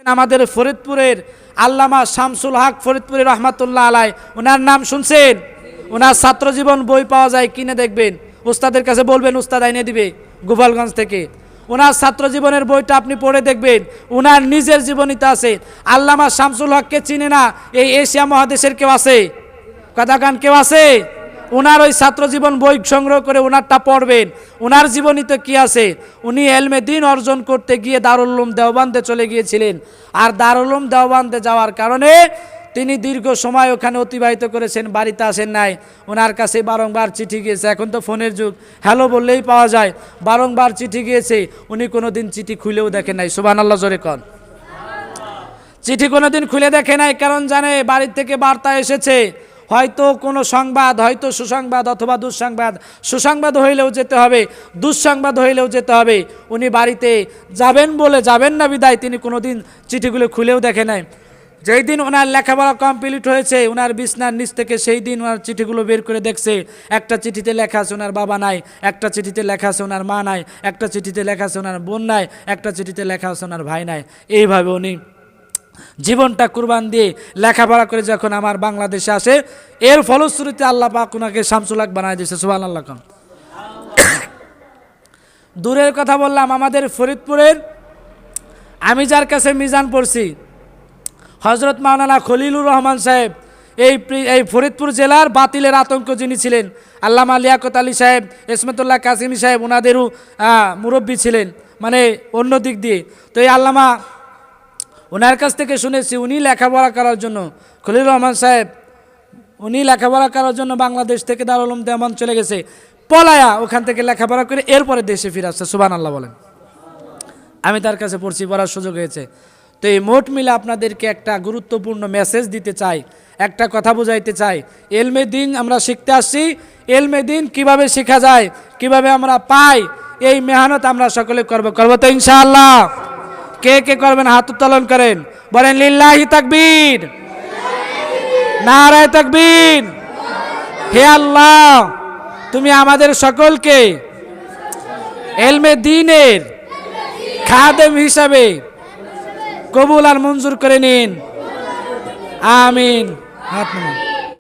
আমাদের ফরিদপুরের আল্লামা শামসুল হক ফরিদপুরি রহমাতুল্লাহ আলাই, ওনার নাম শুনছেন? ওনার ছাত্র জীবন বই পাওয়া যায়, কিনে দেখবেন, উস্তাদের কাছে বলবেন, উস্তাদ এনে দিবে গোপালগঞ্জ থেকে। ওনার ছাত্র জীবনের বইটা আপনি পড়ে দেখবেন, ওনার নিজের জীবনীতে আছে। আল্লামা শামসুল হককে চিনে না এই এশিয়া মহাদেশের কেউ আছে? কাদাকান কেউ আছে? ওনার ওই ছাত্র জীবন বই সংগ্রহ করে ওনারটা পড়বেন। ওনার জীবনীতে কি আছে? উনি এলমে দ্বীন অর্জন করতে গিয়ে দারুল উলুম দেওবান্দে চলে গিয়েছিলেন। আর দারুল উলুম দেওবান্দে যাওয়ার কারণে তিনি দীর্ঘ সময় ওখানে অতিবাহিত করেছেন, বাড়িতে আসেন নাই। ওনার কাছে বারংবার চিঠি গিয়েছে, এখন তো ফোনের যুগ, হ্যালো বললেই পাওয়া যায়। বারংবার চিঠি গিয়েছে, উনি কোনো দিন চিঠি খুলেও দেখেন নাই। সুবহানাল্লাহ জোরে কন। চিঠি কোনো দিন খুলে দেখে নাই, কারণ জানে বাড়ির থেকে বার্তা এসেছে, হয়তো কোনো সংবাদ, হয়তো সুসংবাদ অথবা দুঃসংবাদ। সুসংবাদ হইলেও যেতে হবে, দুঃসংবাদ হইলেও যেতে হবে। উনি বাড়িতে যাবেন বলে যাবেন না বিদায় তিনি কোনো দিন চিঠিগুলো খুলেও দেখে নাই। যেই দিন ওনার লেখাপড়া কমপ্লিট হয়েছে, ওনার বিছনার নিচ থেকে সেই দিন ওনার চিঠিগুলো বের করে দেখছে। একটা চিঠিতে লেখা আছে ওনার বাবা নাই, একটা চিঠিতে লেখা আছে ওনার মা নাই, একটা চিঠিতে লেখা আছে ওনার বোন নাই, একটা চিঠিতে লেখা আছে ওনার ভাই নাই। এইভাবে উনি জীবনটা কুরবান দিয়ে লেখাপড়া করে যখন আমার বাংলাদেশে আসে, এর ফলশ্রুতিতে আল্লাহ পাক ওনাকে শামসুল হক বানায় দিয়েছে। সুবহানাল্লাহ। দূরের কথা বললাম, আমাদের ফরিদপুরের আমি যার কাছে মিজান পড়ছি, হজরত মাওলানা খলিলুর রহমান সাহেব, এই ফরিদপুর জেলার বাতিলের আতঙ্ক যিনি ছিলেন, আল্লামা লিয়াকত আলী সাহেব, ইসমাতুল্লাহ কাসিমি সাহেব ওনাদেরও মুরব্বী ছিলেন, মানে অন্য দিক দিয়ে। তো এই আল্লামা, ওনার কাছ থেকে শুনেছি উনি লেখাপড়া করার জন্য, খলিলুর রহমান সাহেব উনি লেখাপড়া করার জন্য বাংলাদেশ থেকে দারুল উলুম দেওবন্দ চলে গেছে, পলায়া ওখান থেকে লেখাপড়া করে এরপরে দেশে ফিরে আসছে। সুবহানাল্লাহ বলেন। আমি তার কাছে পড়ছি, পড়ার সুযোগ হয়েছে। তো এই মোট মিলে আপনাদেরকে একটা গুরুত্বপূর্ণ মেসেজ দিতে চাই, একটা কথা বুঝাইতে চাই। এলমে দ্বীন আমরা শিখতে আসছি, এলমে দ্বীন কীভাবে শেখা যায়, কিভাবে আমরা পাই, এই মেহনত আমরা সকলে করবো তো ইনশাআল্লাহ। কে কে করবেন হাত উত্তোলন করেন, বলেন লিল্লাহি তাকবীর, নারায়ে তাকবীর। হে আল্লাহ, তুমি আমাদের সকলকে এলমে দ্বীনের খাদেম হিসাবে কবুল আর মঞ্জুর করে নিন, আমিন।